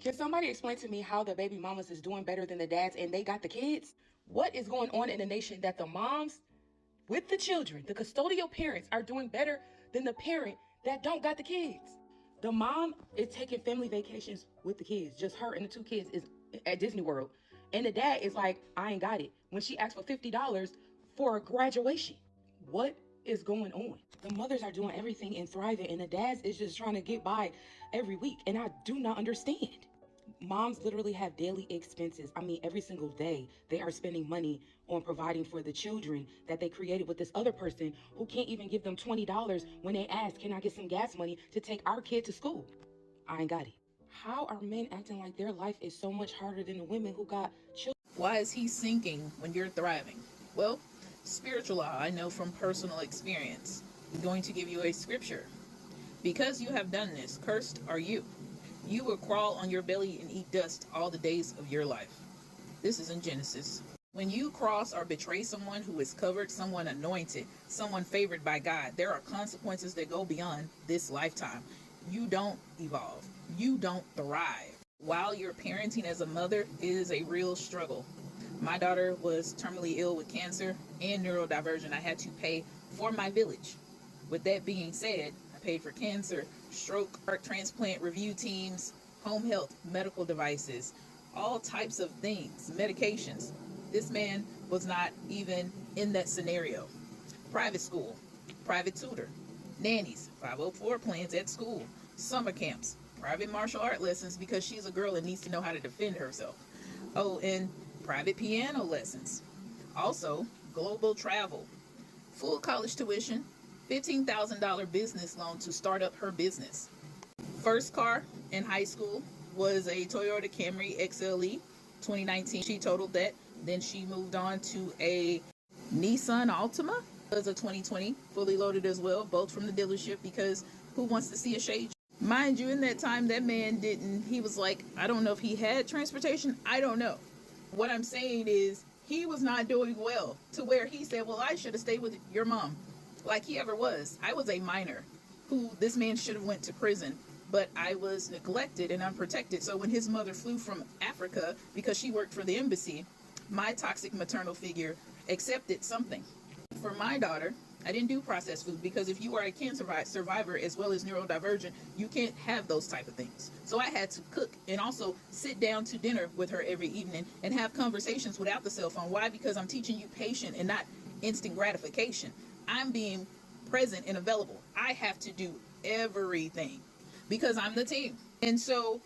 Can somebody explain to me how the baby mamas is doing better than the dads and they got the kids? What is going on in the nation that the moms with the children, the custodial parents, are doing better than the parent that don't got the kids? The mom is taking family vacations with the kids. Just her and the two kids is at Disney World. And the dad is like, I ain't got it. When she asked for $50 for a graduation. What is going on? The mothers are doing everything and thriving, and the dads is just trying to get by every week. And I do not understand. Moms literally have daily expenses. I mean, every single day they are spending money on providing for the children that they created with this other person who can't even give them $20 when they ask, can I get some gas money to take our kid to school? I ain't got it. How are men acting like their life is so much harder than the women who got children? Why is he sinking when you're thriving? Well, spiritual law, I know from personal experience. I'm going to give you a scripture. Because you have done this, cursed are you. You will crawl on your belly and eat dust all the days of your life. This is in Genesis. When you cross or betray someone who is covered, someone anointed, someone favored by God, there are consequences that go beyond this lifetime. You don't evolve. You don't thrive. While you're parenting as a mother, it is a real struggle. My daughter was terminally ill with cancer and neurodivergent. I had to pay for my village. With that being said, I paid for cancer, stroke, heart transplant review teams, home health, medical devices, all types of things, medications. This man was not even in that scenario. Private school, private tutor, nannies, 504 plans at school, summer camps, private martial art lessons because she's a girl and needs to know how to defend herself. Oh, and private piano lessons. Also, global travel, full college tuition, $15,000 business loan to start up her business. First car in high school was a Toyota Camry XLE 2019. She totaled that. Then she moved on to a Nissan Altima. It was a 2020, fully loaded as well, both from the dealership because who wants to see a shade? Mind you, in that time, that man didn't, he was like, I don't know if he had transportation. I don't know. What I'm saying is he was not doing well to where he said, well, I should have stayed with your mom. Like he ever was. I was a minor who this man should have went to prison, but I was neglected and unprotected. So when his mother flew from Africa because she worked for the embassy, my toxic maternal figure accepted something. For my daughter, I didn't do processed food because if you are a cancer survivor as well as neurodivergent, you can't have those type of things. So I had to cook and also sit down to dinner with her every evening and have conversations without the cell phone. Why? Because I'm teaching you patience and not instant gratification. I'm being present and available. I have to do everything because I'm the team. And so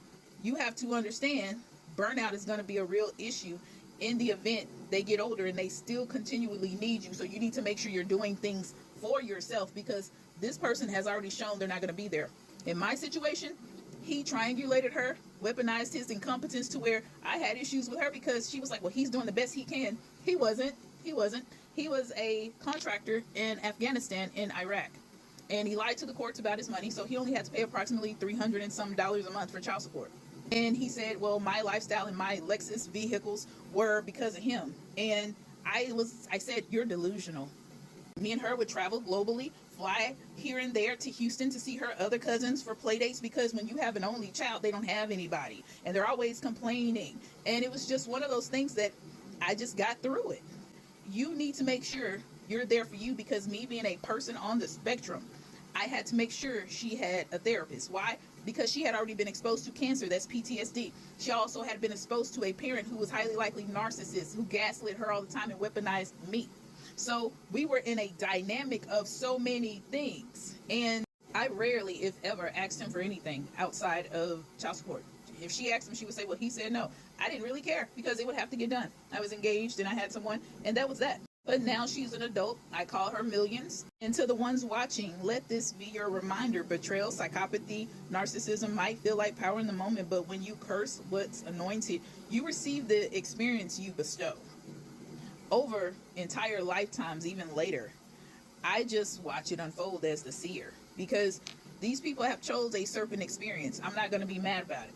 you have to understand burnout is going to be a real issue in the event they get older and they still continually need you. So you need to make sure you're doing things for yourself because this person has already shown they're not going to be there. In my situation, he triangulated her, weaponized his incompetence to where I had issues with her because she was like, well, he's doing the best he can. He wasn't. He was a contractor in Afghanistan and Iraq. And he lied to the courts about his money, so he only had to pay approximately $300 and some a month for child support. And he said, well, my lifestyle and my Lexus vehicles were because of him. And I said, you're delusional. Me and her would travel globally, fly here and there to Houston to see her other cousins for play dates because when you have an only child, they don't have anybody. And they're always complaining. And it was just one of those things that I just got through it. You need to make sure you're there for you because me being a person on the spectrum, I had to make sure she had a therapist. Why? Because she had already been exposed to cancer. That's PTSD. She also had been exposed to a parent who was highly likely narcissist, who gaslit her all the time and weaponized me. So we were in a dynamic of so many things. And I rarely, if ever, asked him for anything outside of child support. If she asked him, she would say, well, he said no. I didn't really care because it would have to get done. I was engaged and I had someone, and that was that. But now she's an adult. I call her millions. And to the ones watching, let this be your reminder. Betrayal, psychopathy, narcissism might feel like power in the moment, but when you curse what's anointed, you receive the experience you bestow. Over entire lifetimes, even later, I just watch it unfold as the seer because these people have chose a serpent experience. I'm not going to be mad about it.